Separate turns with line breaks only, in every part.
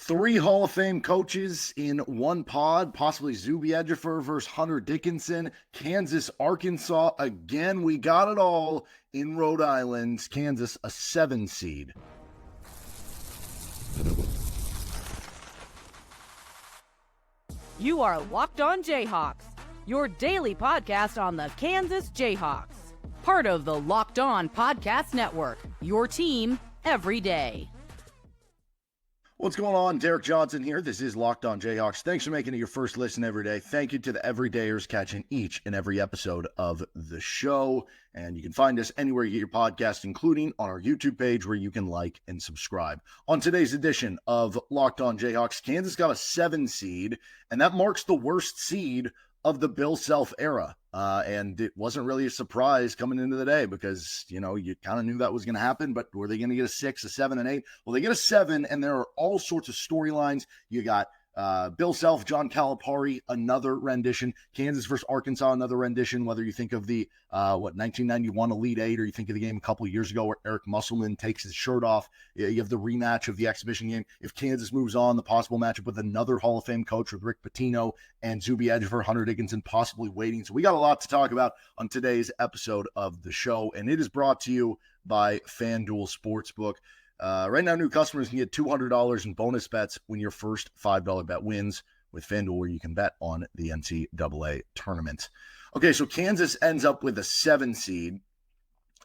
Three Hall of Fame coaches in one pod, possibly Zuby Ejiofor versus Hunter Dickinson. Kansas, Arkansas. Again, we got it all in Rhode Island. Kansas, a 7 seed.
You are Locked On Jayhawks, your daily podcast on the Kansas Jayhawks. Part of the Locked On Podcast Network, your team every day.
What's going on? Derek Johnson here. This is Locked On Jayhawks. Thanks for making it your first listen every day. Thank you to the everydayers catching each and every episode of the show. And you can find us anywhere you get your podcast, including on our YouTube page where you can like and subscribe. On today's edition of Locked On Jayhawks, Kansas got a 7 seed, and that marks the worst seed of the Bill Self era. And it wasn't really a surprise coming into the day because, you kind of knew that was going to happen, but were they going to get a 6, a 7, and 8? Well, they get a 7, and there are all sorts of storylines. You got Bill Self, John Calipari, another rendition. Kansas versus Arkansas, another rendition, whether you think of the 1991 Elite Eight or you think of the game a couple of years ago where Eric Musselman takes his shirt off. You have the rematch of the exhibition game. If Kansas moves on, the possible matchup with another Hall of Fame coach with Rick Pitino and Zuby Ejiofor, Hunter Dickinson possibly waiting. So we got a lot to talk about on today's episode of the show, and it is brought to you by FanDuel Sportsbook. Right now, new customers can get $200 in bonus bets when your first $5 bet wins with FanDuel, where you can bet on the NCAA tournament. Okay, so Kansas ends up with a 7 seed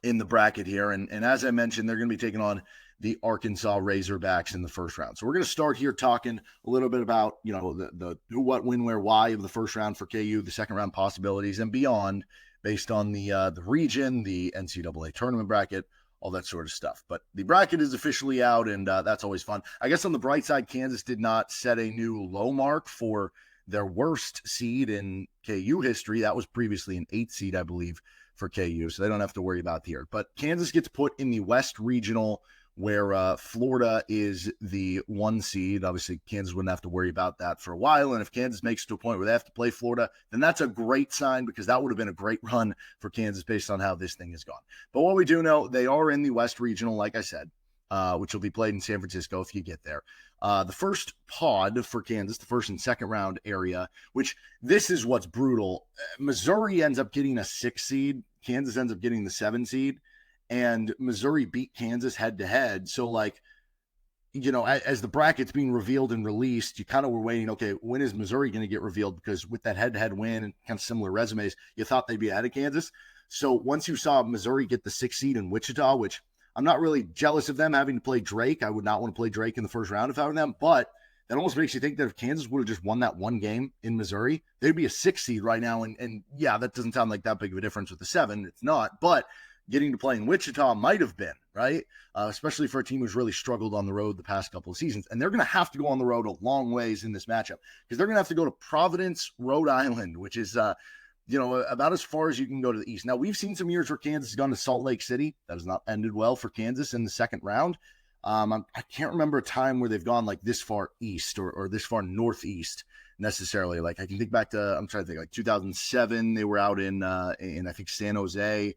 in the bracket here. And as I mentioned, they're going to be taking on the Arkansas Razorbacks in the first round. So we're going to start here talking a little bit about, the who, what, when, where, why of the first round for KU, the second round possibilities, and beyond based on the region, the NCAA tournament bracket, all that sort of stuff. But the bracket is officially out, and that's always fun. I guess on the bright side, Kansas did not set a new low mark for their worst seed in KU history. That was previously an 8 seed, I believe, for KU, so they don't have to worry about here. But Kansas gets put in the West Regional, where Florida is the 1 seed. Obviously, Kansas wouldn't have to worry about that for a while. And if Kansas makes it to a point where they have to play Florida, then that's a great sign because that would have been a great run for Kansas based on how this thing has gone. But what we do know, they are in the West Regional, like I said, which will be played in San Francisco if you get there. The first pod for Kansas, the first and second round area, which this is what's brutal. Missouri ends up getting a 6 seed. Kansas ends up getting the 7 seed. And Missouri beat Kansas head-to-head. So, as the bracket's being revealed and released, you kind of were waiting, okay, when is Missouri going to get revealed? Because with that head-to-head win and kind of similar resumes, you thought they'd be ahead of Kansas. So once you saw Missouri get the 6 seed in Wichita, which I'm not really jealous of them having to play Drake. I would not want to play Drake in the first round if I were them. But that almost makes you think that if Kansas would have just won that one game in Missouri, they'd be a 6 seed right now. And yeah, that doesn't sound like that big of a difference with the 7. It's not. But getting to play in Wichita might have been, right? Especially for a team who's really struggled on the road the past couple of seasons. And they're going to have to go on the road a long ways in this matchup because they're going to have to go to Providence, Rhode Island, which is, about as far as you can go to the east. Now, we've seen some years where Kansas has gone to Salt Lake City. That has not ended well for Kansas in the second round. I can't remember a time where they've gone like this far east or this far northeast necessarily. Like I can think back to, I'm trying to think, like 2007, they were out in I think San Jose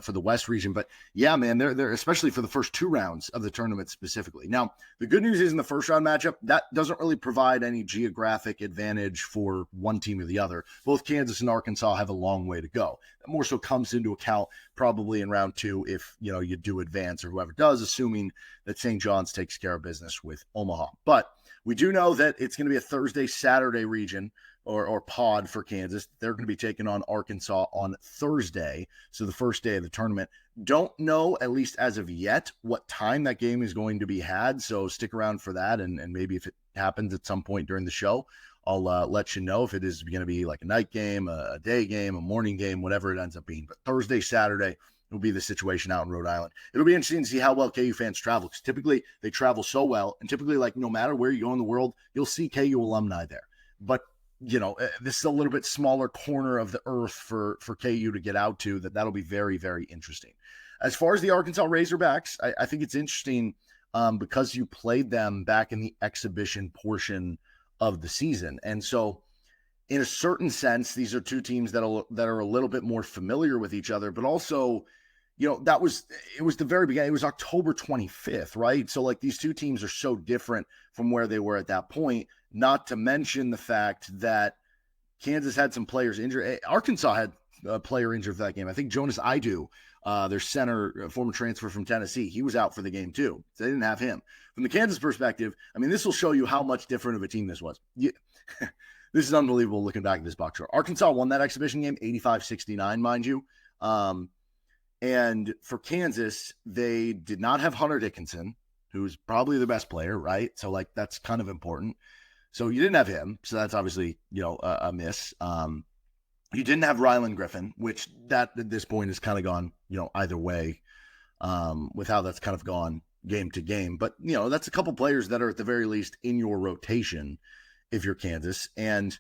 for the West region. But yeah, man, they're especially for the first 2 rounds of the tournament specifically. Now, the good news is in the first round matchup, that doesn't really provide any geographic advantage for one team or the other. Both Kansas and Arkansas have a long way to go. That more so comes into account probably in round 2 if, you do advance or whoever does, assuming that St. John's takes care of business with Omaha. But we do know that it's going to be a Thursday, Saturday region or pod for Kansas. They're going to be taking on Arkansas on Thursday, so the first day of the tournament. Don't know, at least as of yet, what time that game is going to be had, so stick around for that, and maybe if it happens at some point during the show, I'll let you know if it is going to be like a night game, a day game, a morning game, whatever it ends up being. But Thursday, Saturday will be the situation out in Rhode Island. It'll be interesting to see how well KU fans travel, because typically they travel so well, and typically, no matter where you go in the world, you'll see KU alumni there. But this is a little bit smaller corner of the earth for KU to get out to. That'll be very, very interesting. As far as the Arkansas Razorbacks, I think it's interesting because you played them back in the exhibition portion of the season. And so in a certain sense, these are two teams that are a little bit more familiar with each other, but also, it was the very beginning. It was October 25th, right? So like these two teams are so different from where they were at that point, not to mention the fact that Kansas had some players injured. Arkansas had a player injured for that game. I think Jonas Idu, their center, former transfer from Tennessee, he was out for the game too. So they didn't have him. From the Kansas perspective, I mean, this will show you how much different of a team this was. This is unbelievable looking back at this box score. Arkansas won that exhibition game 85-69, mind you. And for Kansas, they did not have Hunter Dickinson, who's probably the best player, right? So, like, that's kind of important. So you didn't have him. So that's obviously, a miss. You didn't have Ryland Griffin, which that at this point has kind of gone, either way with how that's kind of gone game to game. But, that's a couple players that are at the very least in your rotation if you're Kansas. And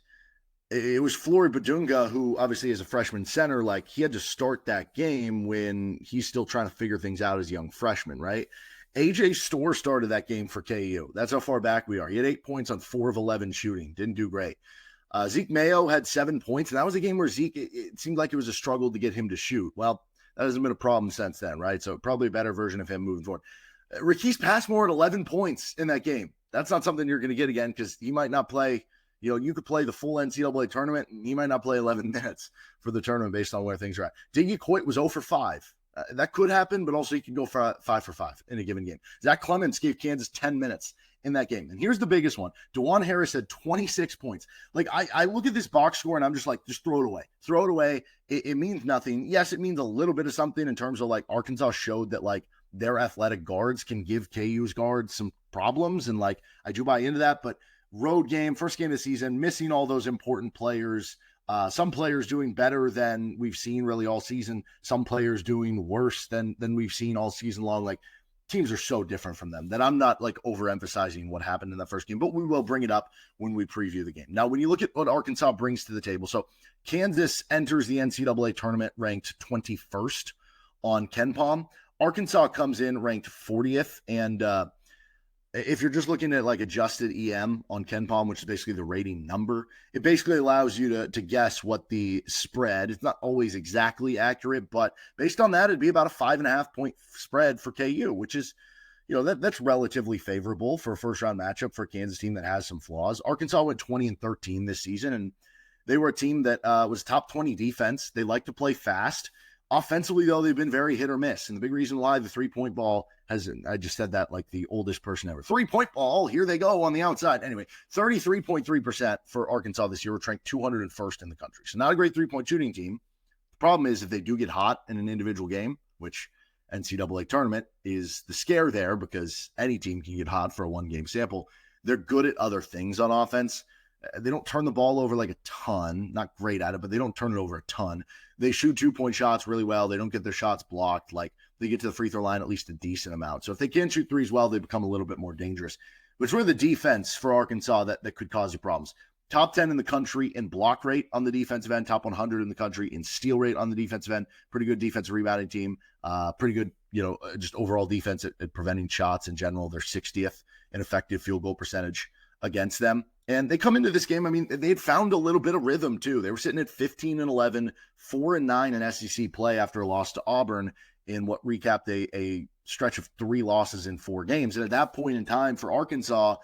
it was Flory Badunga, who obviously is a freshman center, like he had to start that game when he's still trying to figure things out as a young freshman, right? AJ Storr started that game for KU. That's how far back we are. He had 8 points on 4 of 11 shooting. Didn't do great. Zeke Mayo had 7 points, and that was a game where Zeke, it seemed like it was a struggle to get him to shoot. Well, that hasn't been a problem since then, right? So probably a better version of him moving forward. Riquise Passmore had 11 points in that game. That's not something you're going to get again because he might not play. You could play the full NCAA tournament, and he might not play 11 minutes for the tournament based on where things are at. Diggy Coit was 0 for 5. That could happen, but also he can go for 5 for 5 in a given game. Zach Clemens gave Kansas 10 minutes in that game. And here's the biggest one. DeJuan Harris had 26 points. Like, I look at this box score, and I'm just like, just throw it away. Throw it away. It means nothing. Yes, it means a little bit of something in terms of, like, Arkansas showed that, like, their athletic guards can give KU's guards some problems, and, like, I do buy into that, but road game, first game of the season, missing all those important players. Some players doing better than we've seen really all season. Some players doing worse than we've seen all season long. Like, teams are so different from them that I'm not like overemphasizing what happened in that first game, but we will bring it up when we preview the game. Now, when you look at what Arkansas brings to the table, so Kansas enters the NCAA tournament ranked 21st on KenPom. Arkansas comes in ranked 40th, and if you're just looking at like adjusted EM on KenPom, which is basically the rating number, it basically allows you to guess what the spread. It's not always exactly accurate, but based on that, it'd be about a 5.5 point spread for KU, which is, that's relatively favorable for a first round matchup for a Kansas team that has some flaws. Arkansas went 20-13 this season, and they were a team that was top 20 defense. They like to play fast. Offensively, though, they've been very hit or miss. And the big reason why the 3-point ball I just said that like the oldest person ever. 3-point ball, here they go on the outside. Anyway, 33.3% for Arkansas this year, which ranked 201st in the country. So not a great 3-point shooting team. The problem is if they do get hot in an individual game, which NCAA tournament is the scare there because any team can get hot for a one-game sample, they're good at other things on offense. They don't turn the ball over like a ton, not great at it, but they don't turn it over a ton. They shoot 2-point shots really well. They don't get their shots blocked. Like, they get to the free throw line at least a decent amount. So if they can shoot threes well, they become a little bit more dangerous. But it's really the defense for Arkansas that could cause you problems. Top 10 in the country in block rate on the defensive end, top 100 in the country in steal rate on the defensive end. Pretty good defensive rebounding team. Pretty good, just overall defense at preventing shots in general. They're 60th in effective field goal percentage against them. And they come into this game, I mean, they had found a little bit of rhythm too. They were sitting at 15-11, 4-9 in SEC play after a loss to Auburn in what recapped a stretch of 3 losses in 4 games. And at that point in time for Arkansas,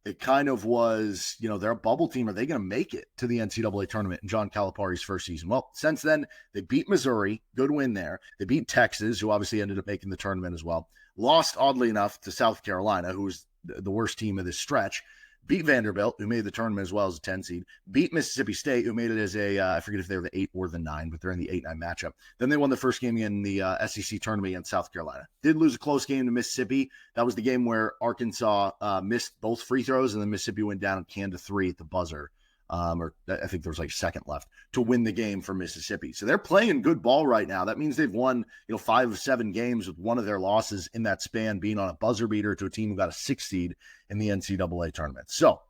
it kind of was, they're a bubble team. Are they going to make it to the NCAA tournament in John Calipari's first season? Well, since then, they beat Missouri, good win there. They beat Texas, who obviously ended up making the tournament as well. Lost, oddly enough, to South Carolina, who was the worst team of this stretch. Beat Vanderbilt, who made the tournament as well as a 10 seed. Beat Mississippi State, who made it as I forget if they were the 8 or the 9, but they're in the 8-9 matchup. Then they won the first game in the SEC tournament against South Carolina. Did lose a close game to Mississippi. That was the game where Arkansas missed both free throws, and then Mississippi went down and canned a 3 at the buzzer. Or I think there was like a second left to win the game for Mississippi. So they're playing good ball right now. That means they've won, 5 of 7 games with one of their losses in that span being on a buzzer beater to a team who got a 6 seed in the NCAA tournament. So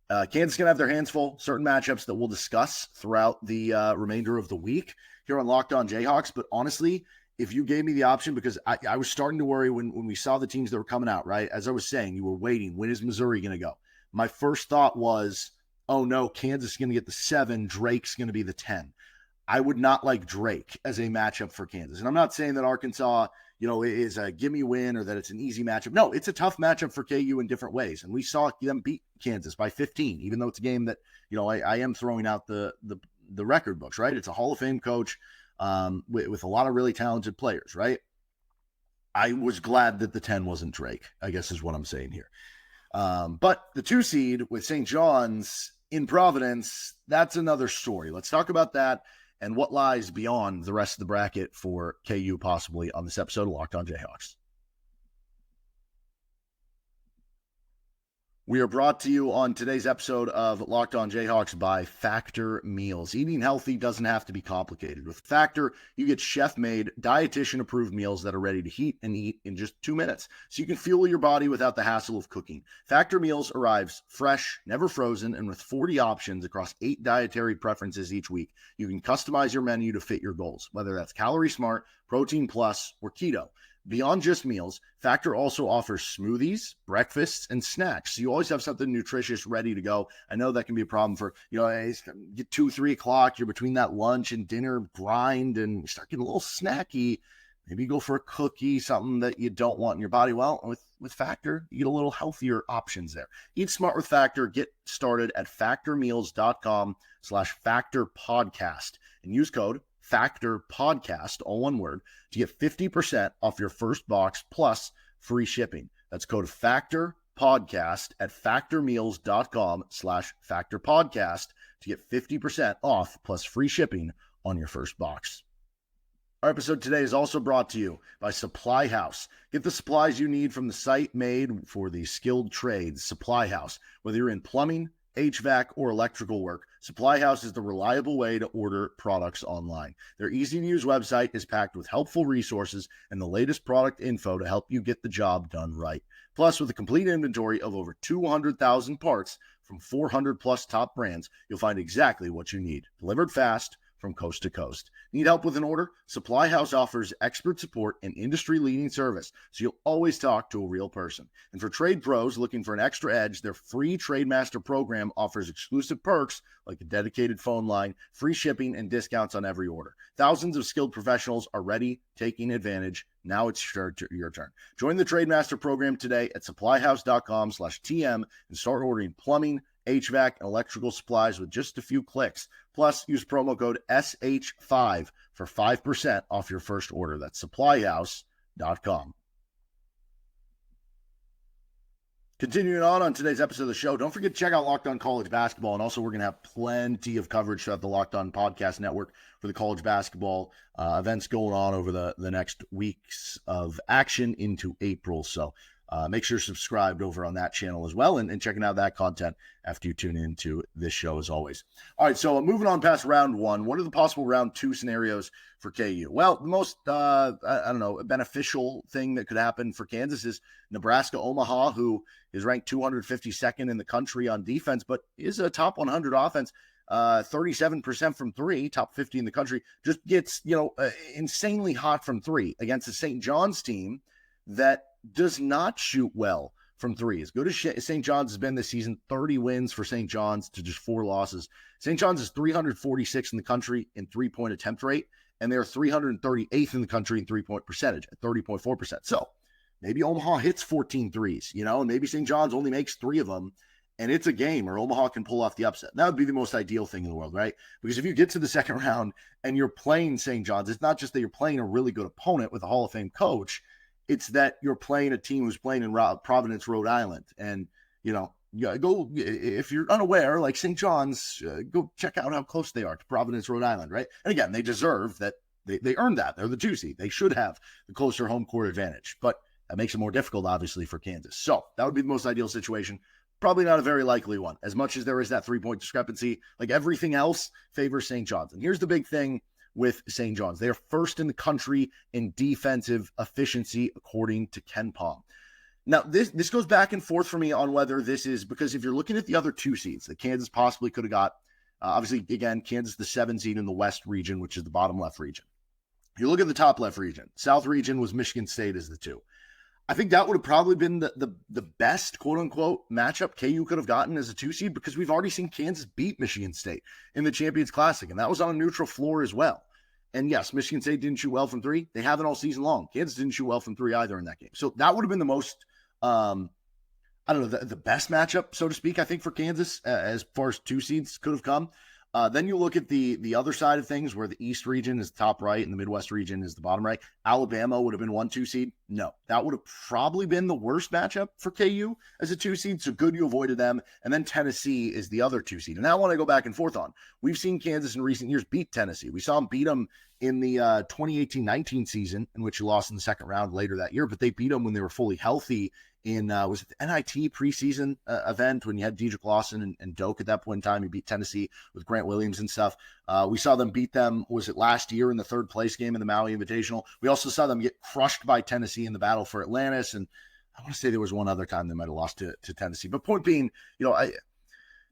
Kansas is going to have their hands full, certain matchups that we'll discuss throughout the remainder of the week here on Locked On Jayhawks. But honestly, if you gave me the option, because I was starting to worry when we saw the teams that were coming out, right? As I was saying, you were waiting. When is Missouri going to go? My first thought was, oh no, Kansas is going to get the 7. Drake's going to be the 10. I would not like Drake as a matchup for Kansas. And I'm not saying that Arkansas, is a gimme win or that it's an easy matchup. No, it's a tough matchup for KU in different ways. And we saw them beat Kansas by 15, even though it's a game that, I am throwing out the record books, right? It's a Hall of Fame coach with a lot of really talented players, right? I was glad that the 10 wasn't Drake, I guess is what I'm saying here. But the 2 seed with St. John's in Providence, that's another story. Let's talk about that and what lies beyond the rest of the bracket for KU possibly on this episode of Locked On Jayhawks. We are brought to you on today's episode of Locked On Jayhawks by Factor Meals. Eating healthy doesn't have to be complicated. With Factor, you get chef-made, dietitian-approved meals that are ready to heat and eat in just 2 minutes, so you can fuel your body without the hassle of cooking. Factor Meals arrives fresh, never frozen, and with 40 options across 8 dietary preferences each week. You can customize your menu to fit your goals, whether that's Calorie Smart, Protein Plus, or Keto. Beyond just meals, Factor also offers smoothies, breakfasts, and snacks. So you always have something nutritious ready to go. I know that can be a problem for, get 2, 3 o'clock, you're between that lunch and dinner grind and you start getting a little snacky. Maybe go for a cookie, something that you don't want in your body. Well, with Factor, you get a little healthier options there. Eat smart with Factor. Get started at factormeals.com/factorpodcast and use code FACTORPODCAST, all one word, to get 50% off your first box plus free shipping. That's code FACTORPODCAST at factormeals.com/factorpodcast to get 50% off plus free shipping on your first box. Our episode today is also brought to you by Supply House. Get the supplies you need from the site made for the skilled trades, Supply House. Whether you're in plumbing, HVAC, or electrical work, Supply House is the reliable way to order products online. Their easy-to-use website is packed with helpful resources and the latest product info to help you get the job done right. Plus, with a complete inventory of over 200,000 parts from 400-plus top brands, you'll find exactly what you need, delivered fast from coast to coast. Need help with an order? Supply House offers expert support and industry-leading service, so you'll always talk to a real person. And for trade pros looking for an extra edge, their free Trademaster program offers exclusive perks like a dedicated phone line, free shipping, and discounts on every order. Thousands of skilled professionals are ready, taking advantage. Now it's your turn. Join the Trademaster program today at supplyhouse.com/TM and start ordering plumbing, HVAC, and electrical supplies with just a few clicks. Plus, use promo code SH5 for 5% off your first order. That's supplyhouse.com. Continuing on today's episode of the show, don't forget to check out Locked On College Basketball. And also, we're going to have plenty of coverage throughout the Locked On Podcast Network for the college basketball events going on over the next weeks of action into April. So make sure you're subscribed over on that channel as well and checking out that content after you tune into this show as always. All right, so moving on past round one, what are the possible round two scenarios for KU? Well, the most, beneficial thing that could happen for Kansas is Nebraska Omaha, who is ranked 252nd in the country on defense, but is a top 100 offense. 37% from three, top 50 in the country, just gets, insanely hot from three against the St. John's team that does not shoot well from three. As good as St. John's has been this season, 30 wins for St. John's to just 4 losses. St. John's is 346 in the country in three-point attempt rate, and they're 338th in the country in three-point percentage at 30.4%. So maybe Omaha hits 14 threes, and maybe St. John's only makes 3 of them, and it's a game or Omaha can pull off the upset. That would be the most ideal thing in the world, right? Because if you get to the second round and you're playing St. John's, it's not just that you're playing a really good opponent with a Hall of Fame coach. It's that you're playing a team who's playing in Providence, Rhode Island. And, go, if you're unaware, like St. John's, go check out how close they are to Providence, Rhode Island, right? And again, they deserve that. They earned that. They're the 2 seed. They should have the closer home court advantage. But that makes it more difficult, obviously, for Kansas. So that would be the most ideal situation. Probably not a very likely one. As much as there is that 3-point discrepancy, like everything else favors St. John's. And here's the big thing with St. John's. They are first in the country in defensive efficiency, according to KenPom. Now, this goes back and forth for me on whether this is because if you're looking at the other 2 seeds that Kansas possibly could have got, obviously, again, Kansas the 7 seed in the West region, which is the bottom left region. You look at the top left region. South region was Michigan State as the 2. I think that would have probably been the best quote unquote matchup KU could have gotten as a 2 seed, because we've already seen Kansas beat Michigan State in the Champions Classic, and that was on a neutral floor as well. And yes, Michigan State didn't shoot well from three. They haven't all season long. Kansas didn't shoot well from three either in that game. So that would have been the most, I don't know, the best matchup, so to speak, I think, for Kansas as far as 2 seeds could have come. Then you look at the other side of things, where the East region is the top right and the Midwest region is the bottom right. Alabama would have been 1-2 seed. No, that would have probably been the worst matchup for KU as a 2 seed. So good you avoided them. And then Tennessee is the other 2 seed. And that one I go back and forth on. We've seen Kansas in recent years beat Tennessee. We saw them beat them in the 2018-19 season, in which you lost in the second round later that year. But they beat them when they were fully healthy in was it the NIT preseason event, when you had Dedrick Lawson and Doak at that point in time. You beat Tennessee with Grant Williams and stuff. We saw them beat them, was it last year, in the third place game in the Maui Invitational. We also saw them get crushed by Tennessee in the battle for Atlantis. And I want to say there was one other time they might have lost to Tennessee. But point being,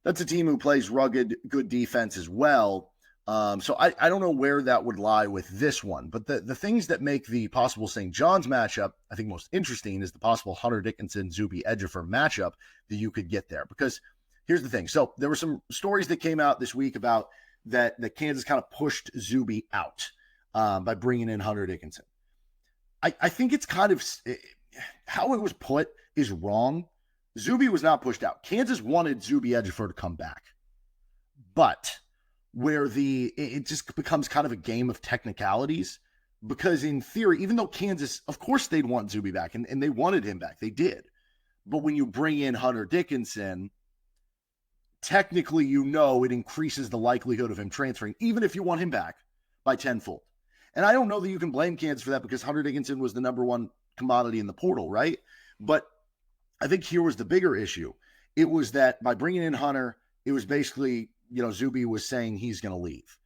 that's a team who plays rugged, good defense as well. So I don't know where that would lie with this one, but the things that make the possible St. John's matchup, I think, most interesting is the possible Hunter Dickinson, Zuby Ejiofor matchup that you could get there. Because here's the thing. So there were some stories that came out this week about that Kansas kind of pushed Zuby out by bringing in Hunter Dickinson. I think it's kind of how it was put is wrong. Zuby was not pushed out. Kansas wanted Zuby Ejiofor to come back, but where it just becomes kind of a game of technicalities, because in theory, even though Kansas, of course they'd want Zuby back, and they wanted him back, they did. But when you bring in Hunter Dickinson, technically, it increases the likelihood of him transferring, even if you want him back, by tenfold. And I don't know that you can blame Kansas for that, because Hunter Dickinson was the number one commodity in the portal, right? But I think here was the bigger issue. It was that by bringing in Hunter, it was basically, Zuby was saying he's going to leave.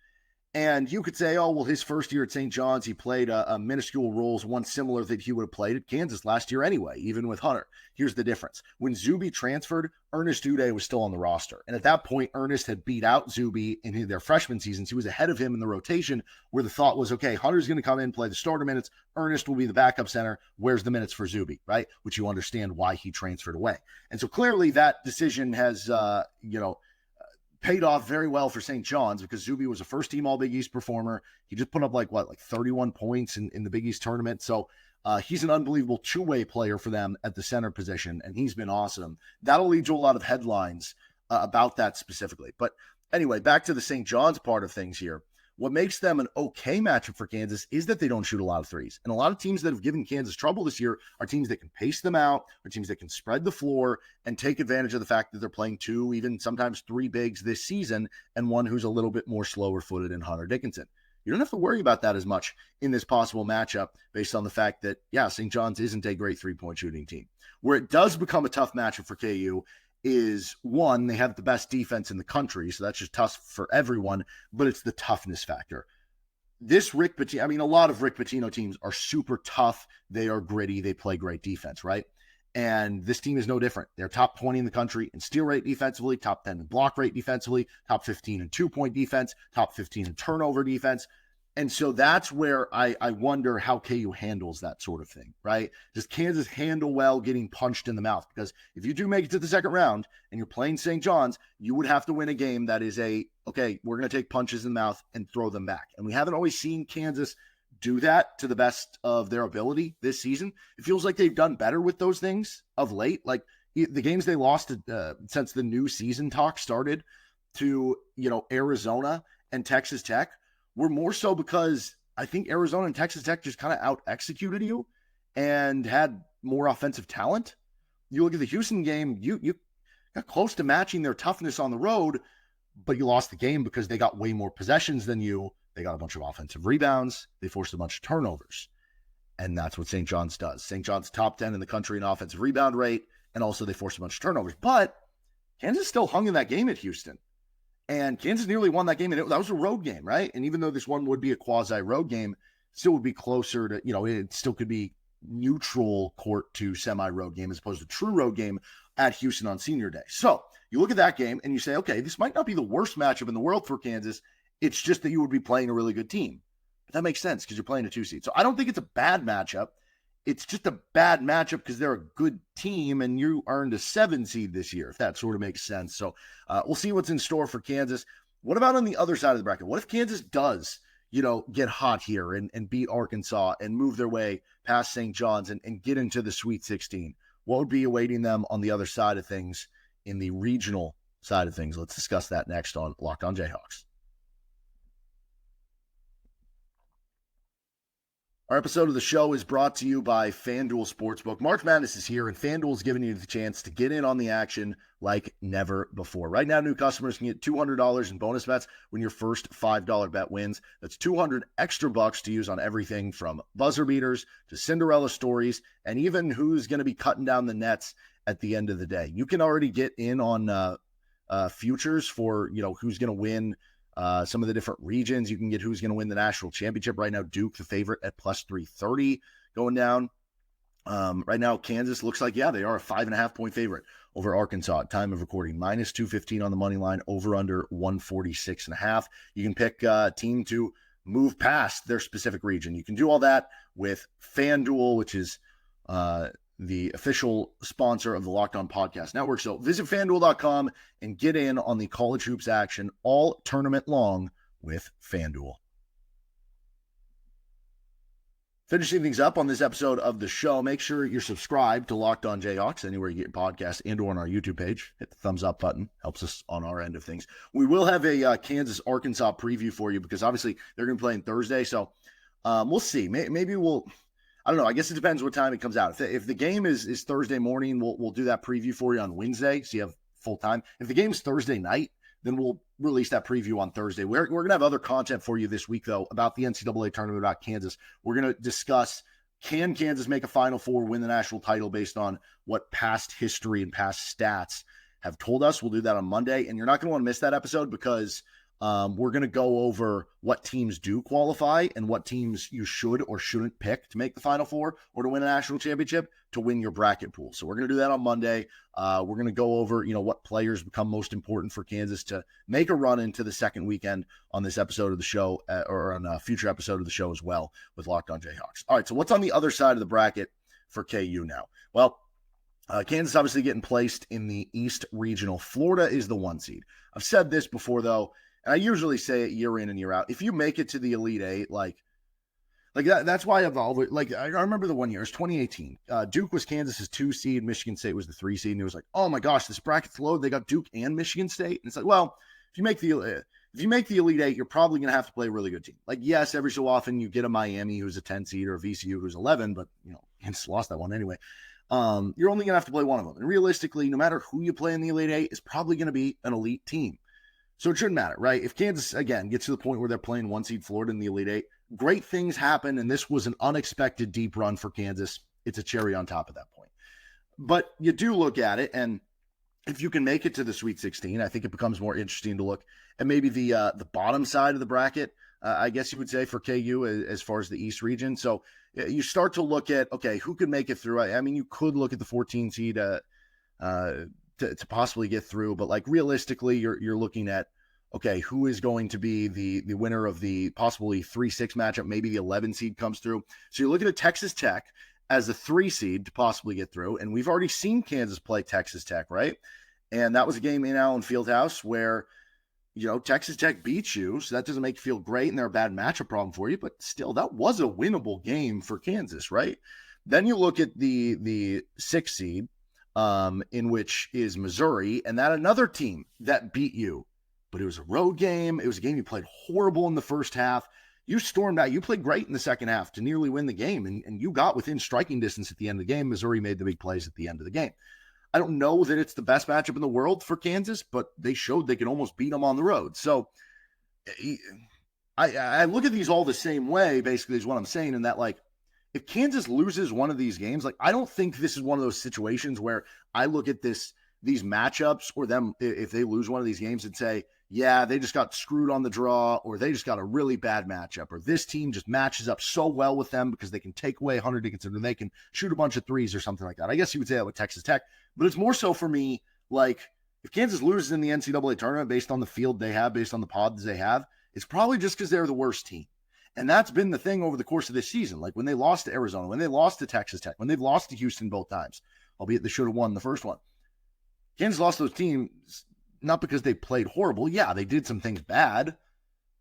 And you could say, oh, well, his first year at St. John's, he played a minuscule roles, one similar that he would have played at Kansas last year anyway, even with Hunter. Here's the difference. When Zuby transferred, Ernest Uday was still on the roster. And at that point, Ernest had beat out Zuby in their freshman seasons. He was ahead of him in the rotation, where the thought was, okay, Hunter's going to come in, play the starter minutes. Ernest will be the backup center. Where's the minutes for Zuby, right? Which you understand why he transferred away. And so clearly that decision has, paid off very well for St. John's, because Zuby was a first-team All-Big East performer. He just put up like 31 points in the Big East tournament. So he's an unbelievable two-way player for them at the center position, and he's been awesome. That'll lead to a lot of headlines about that specifically. But anyway, back to the St. John's part of things here. What makes them an okay matchup for Kansas is that they don't shoot a lot of threes. And a lot of teams that have given Kansas trouble this year are teams that can pace them out, or teams that can spread the floor and take advantage of the fact that they're playing 2, even sometimes 3 bigs this season, and one who's a little bit more slower footed in Hunter Dickinson. You don't have to worry about that as much in this possible matchup, based on the fact that, St. John's isn't a great 3-point shooting team. Where it does become a tough matchup for KU is, one, they have the best defense in the country, so that's just tough for everyone, but it's the toughness factor. This Rick Pitino, a lot of Rick Pitino teams are super tough. They are gritty. They play great defense, right? And this team is no different. They're top 20 in the country in steal rate defensively, top 10 in block rate defensively, top 15 in 2-point defense, top 15 in turnover defense. And so that's where I wonder how KU handles that sort of thing, right? Does Kansas handle well getting punched in the mouth? Because if you do make it to the second round and you're playing St. John's, you would have to win a game that is okay, we're going to take punches in the mouth and throw them back. And we haven't always seen Kansas do that to the best of their ability this season. It feels like they've done better with those things of late. Like the games they lost since the new season talk started to, Arizona and Texas Tech, were more so because I think Arizona and Texas Tech just kind of out-executed you and had more offensive talent. You look at the Houston game, you got close to matching their toughness on the road, but you lost the game because they got way more possessions than you. They got a bunch of offensive rebounds. They forced a bunch of turnovers. And that's what St. John's does. St. John's top 10 in the country in offensive rebound rate, and also they forced a bunch of turnovers. But Kansas still hung in that game at Houston. And Kansas nearly won that game, and that was a road game, right? And even though this one would be a quasi-road game, it still would be closer to, it still could be neutral court to semi-road game as opposed to true road game at Houston on senior day. So you look at that game and you say, okay, this might not be the worst matchup in the world for Kansas. It's just that you would be playing a really good team. But that makes sense because you're playing a 2 seed. So I don't think it's a bad matchup. it's just a bad matchup because they're a good team and you earned a 7 seed this year, if that sort of makes sense. So we'll see what's in store for Kansas. What about on the other side of the bracket? What if Kansas does, get hot here and beat Arkansas and move their way past St. John's and get into the Sweet 16? What would be awaiting them on the other side of things in the regional side of things? Let's discuss that next on Locked On Jayhawks. Our episode of the show is brought to you by FanDuel Sportsbook. March Madness is here, and FanDuel is giving you the chance to get in on the action like never before. Right now, new customers can get $200 in bonus bets when your first $5 bet wins. That's $200 extra bucks to use on everything from buzzer beaters to Cinderella stories, and even who's going to be cutting down the nets at the end of the day. You can already get in on futures for who's going to win some of the different regions. You can get who's going to win the national championship. Right now, Duke, the favorite, at plus 330 going down. Right now, Kansas looks like, they are a 5.5 point favorite over Arkansas at time of recording. Minus 215 on the money line, over under 146.5. You can pick a team to move past their specific region. You can do all that with FanDuel, which is the official sponsor of the Locked On Podcast Network. So visit FanDuel.com and get in on the college hoops action all tournament long with FanDuel. Finishing things up on this episode of the show, make sure you're subscribed to Locked On Jayhawks anywhere you get podcasts and or on our YouTube page. Hit the thumbs up button. Helps us on our end of things. We will have a Kansas-Arkansas preview for you because obviously they're going to play on Thursday. So we'll see. Maybe we'll – I don't know. I guess it depends what time it comes out. If the game is Thursday morning, we'll do that preview for you on Wednesday, so you have full time. If the game's Thursday night, then we'll release that preview on Thursday. We're going to have other content for you this week, though, about the NCAA tournament, about Kansas. We're going to discuss, can Kansas make a Final Four, win the national title based on what past history and past stats have told us. We'll do that on Monday, and you're not going to want to miss that episode because we're going to go over what teams do qualify and what teams you should or shouldn't pick to make the Final Four or to win a national championship to win your bracket pool. So we're going to do that on Monday. We're going to go over, what players become most important for Kansas to make a run into the second weekend on this episode of the show or on a future episode of the show as well with Locked On Jayhawks. All right, so what's on the other side of the bracket for KU now? Well, Kansas obviously getting placed in the East Regional. Florida is the 1 seed. I've said this before, though, and I usually say it year in and year out. If you make it to the Elite Eight, like that's why I've always, I remember the one year, it was 2018. Duke was Kansas's 2 seed, Michigan State was the 3 seed, and it was like, oh my gosh, this bracket's loaded. They got Duke and Michigan State. And it's like, well, if you make the Elite Eight, you're probably going to have to play a really good team. Like, yes, every so often you get a Miami who's a 10 seed or a VCU who's 11, but Kansas lost that one anyway. You're only going to have to play one of them. And realistically, no matter who you play in the Elite Eight, it's probably going to be an elite team. So it shouldn't matter, right? If Kansas, again, gets to the point where they're playing 1 seed Florida in the Elite Eight, great things happen, and this was an unexpected deep run for Kansas. It's a cherry on top of that point. But you do look at it, and if you can make it to the Sweet 16, I think it becomes more interesting to look at maybe the bottom side of the bracket, I guess you would say, for KU as far as the East region. So you start to look at, okay, who could make it through? I mean, you could look at the 14 seed to possibly get through, but realistically, you're looking at, okay, who is going to be the winner of the possibly 3-6 matchup? Maybe the 11 seed comes through. So you're looking at Texas Tech as the 3 seed to possibly get through, and we've already seen Kansas play Texas Tech, right? And that was a game in Allen Fieldhouse where Texas Tech beats you, so that doesn't make you feel great, and they're a bad matchup problem for you, but still, that was a winnable game for Kansas, right? Then you look at the 6 seed, in which is Missouri, and that another team that beat you. But it was a road game. It was a game you played horrible in the first half. You stormed out. You played great in the second half to nearly win the game, and you got within striking distance at the end of the game. Missouri made the big plays at the end of the game. I don't know that it's the best matchup in the world for Kansas, but they showed they could almost beat them on the road. So I look at these all the same way, basically, is what I'm saying, in that, if Kansas loses one of these games, I don't think this is one of those situations where I look at these matchups or them, if they lose one of these games, and say, yeah, they just got screwed on the draw, or they just got a really bad matchup, or this team just matches up so well with them because they can take away Hunter Dickinson and they can shoot a bunch of threes or something like that. I guess you would say that with Texas Tech, but it's more so for me, if Kansas loses in the NCAA tournament based on the field they have, based on the pods they have, it's probably just because they're the worst team. And that's been the thing over the course of this season. Like when they lost to Arizona, when they lost to Texas Tech, when they've lost to Houston both times, albeit they should have won the first one. Kansas lost those teams not because they played horrible. Yeah, they did some things bad.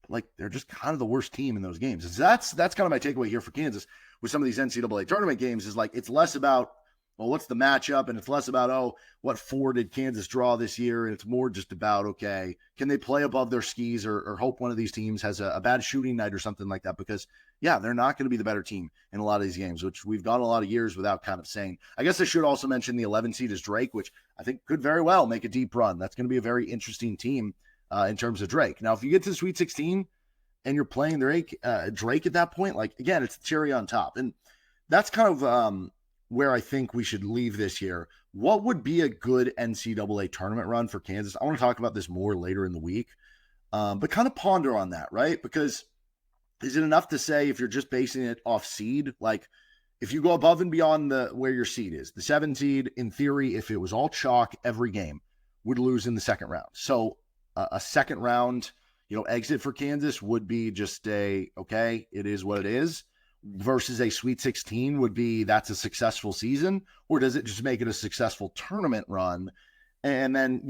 Like they're just kind of the worst team in those games. That's kind of my takeaway here for Kansas with some of these NCAA tournament games is like it's less about, well, what's the matchup? And it's less about, oh, what 4 did Kansas draw this year? And it's more just about, okay, can they play above their skis or hope one of these teams has a bad shooting night or something like that? Because, yeah, they're not going to be the better team in a lot of these games, which we've gone a lot of years without kind of saying. I guess I should also mention the 11 seed is Drake, which I think could very well make a deep run. That's going to be a very interesting team in terms of Drake. Now, if you get to the Sweet 16 and you're playing Drake at that point, like, again, it's the cherry on top. And that's kind of where I think we should leave this year. What would be a good NCAA tournament run for Kansas? I want to talk about this more later in the week, but kind of ponder on that, right? Because is it enough to say if you're just basing it off seed, like if you go above and beyond where your seed is, the 7 seed, in theory, if it was all chalk every game, would lose in the second round. So a second round, exit for Kansas would be just okay, it is what it is. Versus a Sweet 16 would be that's a successful season, or does it just make it a successful tournament run? And then,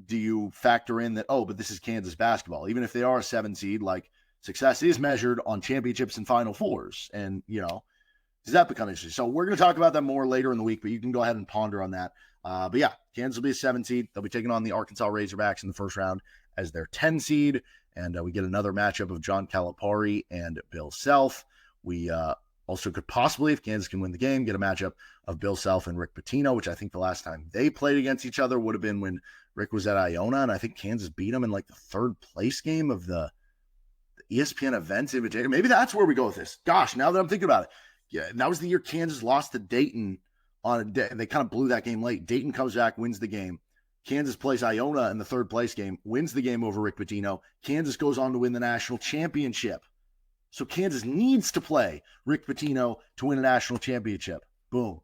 do you factor in that, but this is Kansas basketball. Even if they are a 7 seed, like success is measured on championships and Final Fours. And, does that become interesting? So we're going to talk about that more later in the week, but you can go ahead and ponder on that. But yeah, Kansas will be a 7 seed. They'll be taking on the Arkansas Razorbacks in the first round as their 10 seed. And we get another matchup of John Calipari and Bill Self. We also could possibly, if Kansas can win the game, get a matchup of Bill Self and Rick Pitino, which I think the last time they played against each other would have been when Rick was at Iona, and I think Kansas beat him in like the third place game of the ESPN Events Invitation. Maybe that's where we go with this. Gosh, now that I'm thinking about it. Yeah, that was the year Kansas lost to Dayton on a day, and they kind of blew that game late. Dayton comes back, wins the game. Kansas plays Iona in the third place game, wins the game over Rick Pitino. Kansas goes on to win the national championship. So Kansas needs to play Rick Pitino to win a national championship. Boom.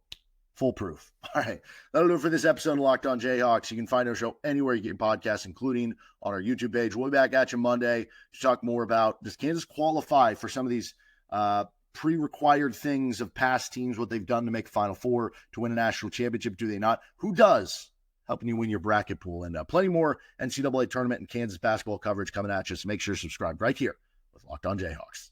Foolproof. All right. That'll do it for this episode of Locked On Jayhawks. You can find our show anywhere you get your podcasts, including on our YouTube page. We'll be back at you Monday to talk more about, does Kansas qualify for some of these pre-required things of past teams, what they've done to make Final Four, to win a national championship? Do they not? Who does? Helping you win your bracket pool. And plenty more NCAA tournament and Kansas basketball coverage coming at you. So make sure to subscribe right here with Locked On Jayhawks.